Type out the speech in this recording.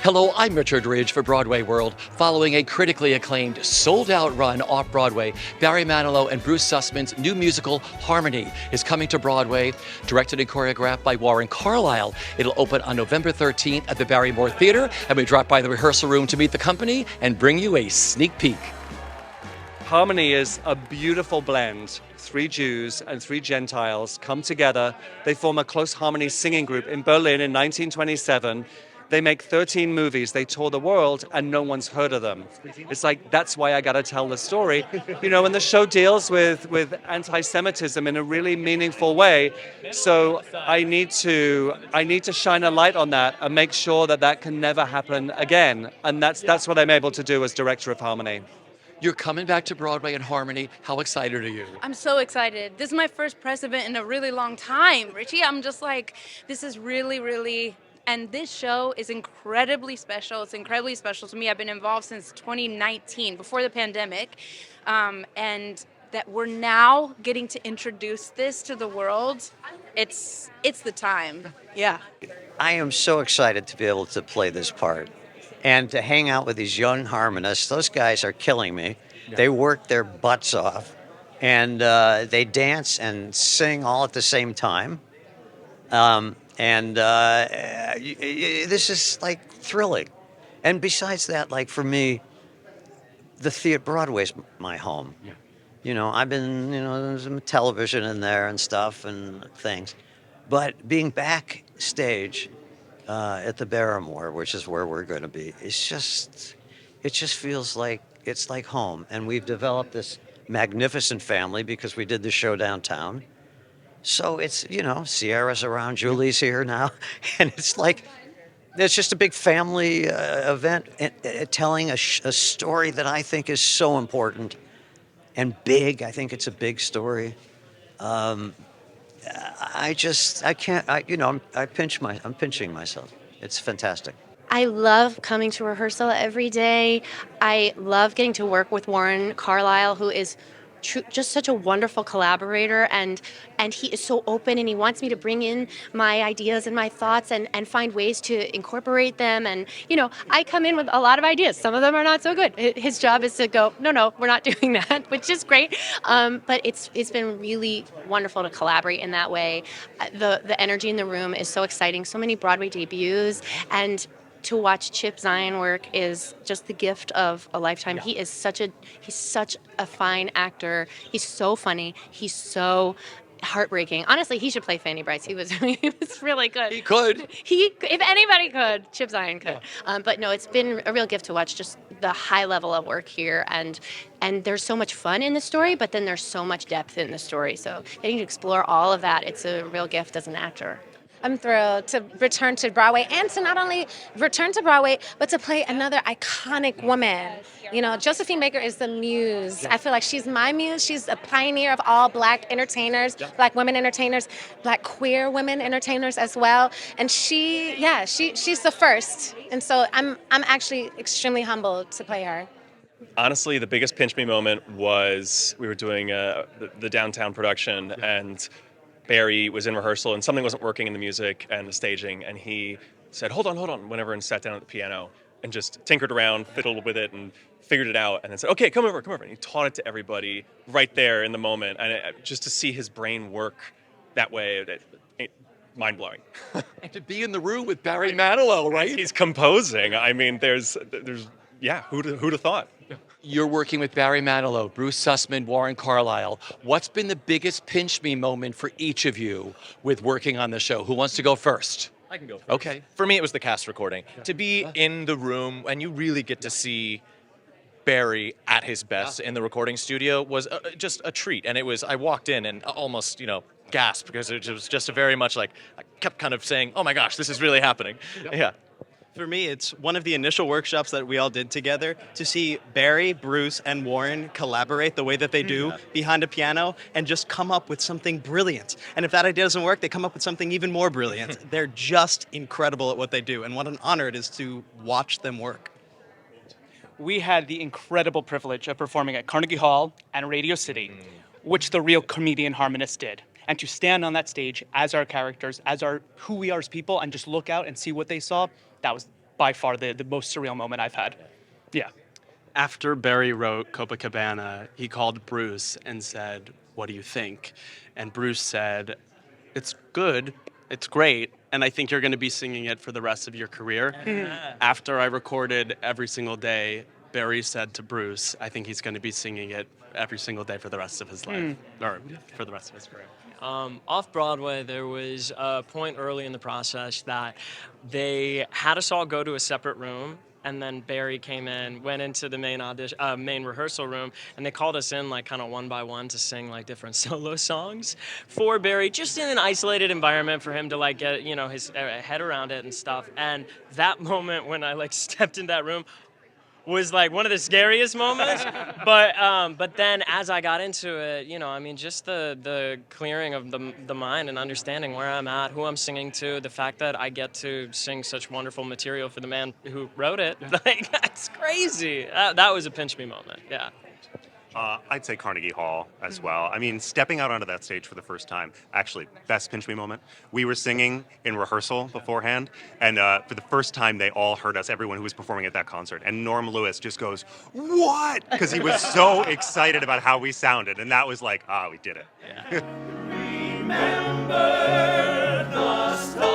Hello, I'm Richard Ridge for Broadway World. Following a critically acclaimed, sold-out run off-Broadway, Barry Manilow and Bruce Sussman's new musical, Harmony, is coming to Broadway, directed and choreographed by Warren Carlyle. It'll open on November 13th at the Barrymore Theater, and we drop by the rehearsal room to meet the company and bring you a sneak peek. Harmony is a beautiful blend. 3 Jews and 3 Gentiles come together. They form a close harmony singing group in Berlin in 1927. They make 13 movies, they tour the world, and no one's heard of them. It's like, that's why I gotta tell the story. You know, and the show deals with anti-Semitism in a really meaningful way. So I need to shine a light on that and make sure that that can never happen again. And that's what I'm able to do as director of Harmony. You're coming back to Broadway in Harmony. How excited are you? I'm so excited. This is my first press event in a really long time, Richie. I'm just like, this is really, and this show is incredibly special. It's incredibly special to me. I've been involved since 2019, before the pandemic, and that we're now getting to introduce this to the world. It's the time. Yeah. I am so excited to be able to play this part and to hang out with these young harmonists. Those guys are killing me. Yeah. They work their butts off, and they dance and sing all at the same time. This is like thrilling. And besides that, like for me, the theater, Broadway's my home. Yeah. You know, I've been, there's some television in there and stuff and things. But being backstage at the Barrymore, which is where we're going to be, it just feels like it's like home. And we've developed this magnificent family because we did the show downtown. So it's, Sierra's around, Julie's here now, and it's like, it's just a big family event telling a story that I think is so important and big. I think it's a big story. I'm pinching myself. It's fantastic. I love coming to rehearsal every day. I love getting to work with Warren Carlyle, who is just such a wonderful collaborator, and he is so open, and he wants me to bring in my ideas and my thoughts and find ways to incorporate them. And I come in with a lot of ideas. Some of them are not so good. His job is to go, no, we're not doing that, which is great. But it's been really wonderful to collaborate in that way. The energy in the room is so exciting. So many Broadway debuts, and to watch Chip Zien work is just the gift of a lifetime. Yeah. He's such a fine actor. He's so funny. He's so heartbreaking. Honestly, he should play Fanny Brice. He was really good. He could. If anybody could, Chip Zien could. Yeah. But no, it's been a real gift to watch just the high level of work here, and there's so much fun in the story, but then there's so much depth in the story. So getting to explore all of that, it's a real gift as an actor. I'm thrilled to return to Broadway, and to not only return to Broadway, but to play another iconic woman. Josephine Baker is the muse. Yeah. I feel like she's my muse. She's a pioneer of all Black entertainers, yeah. Black women entertainers, Black queer women entertainers as well. And she's the first. And so I'm actually extremely humbled to play her. Honestly, the biggest pinch me moment was we were doing the downtown production, and Barry was in rehearsal and something wasn't working in the music and the staging, and he said, hold on, whenever, and sat down at the piano and just tinkered around, fiddled with it, and figured it out, and then said, okay, come over. And he taught it to everybody right there in the moment, and just to see his brain work that way, mind-blowing. And to be in the room with Barry Manilow, right? He's composing. I mean, there's who'd have thought? You're working with Barry Manilow, Bruce Sussman, Warren Carlyle. What's been the biggest pinch me moment for each of you with working on the show? Who wants to go first? I can go first. Okay. For me, it was the cast recording. Yeah. To be in the room and you really get to see Barry at his best in the recording studio was just a treat. And I walked in and almost, gasped, because it was just a very much like, I kept kind of saying, oh my gosh, this is really happening. Yeah. For me, it's one of the initial workshops that we all did together to see Barry, Bruce, and Warren collaborate the way that they do behind a piano and just come up with something brilliant. And if that idea doesn't work, they come up with something even more brilliant. They're just incredible at what they do, and what an honor it is to watch them work. We had the incredible privilege of performing at Carnegie Hall and Radio City, which the real comedian harmonists did. And to stand on that stage as our characters, who we are as people, and just look out and see what they saw, that was by far the most surreal moment I've had. Yeah. After Barry wrote Copacabana, he called Bruce and said, "What do you think?" And Bruce said, "It's good, it's great, and I think you're going to be singing it for the rest of your career." After I recorded every single day, Barry said to Bruce, "I think he's going to be singing it every single day for the rest of his life, or for the rest of his career." Off Broadway, there was a point early in the process that they had us all go to a separate room, and then Barry came in, went into the main rehearsal room, and they called us in like kind of one by one to sing like different solo songs for Barry, just in an isolated environment for him to like get his head around it and stuff. And that moment when I like stepped in that room was like one of the scariest moments, but then as I got into it, just the clearing of the mind and understanding where I'm at, who I'm singing to, the fact that I get to sing such wonderful material for the man who wrote it, like that's crazy. That was a pinch me moment. Yeah. I'd say Carnegie Hall as well. I mean, stepping out onto that stage for the first time, actually, best pinch me moment. We were singing in rehearsal beforehand, and for the first time, they all heard us, everyone who was performing at that concert. And Norm Lewis just goes, "What?" Because he was so excited about how we sounded, and that was like, we did it. Yeah. Remember the stars.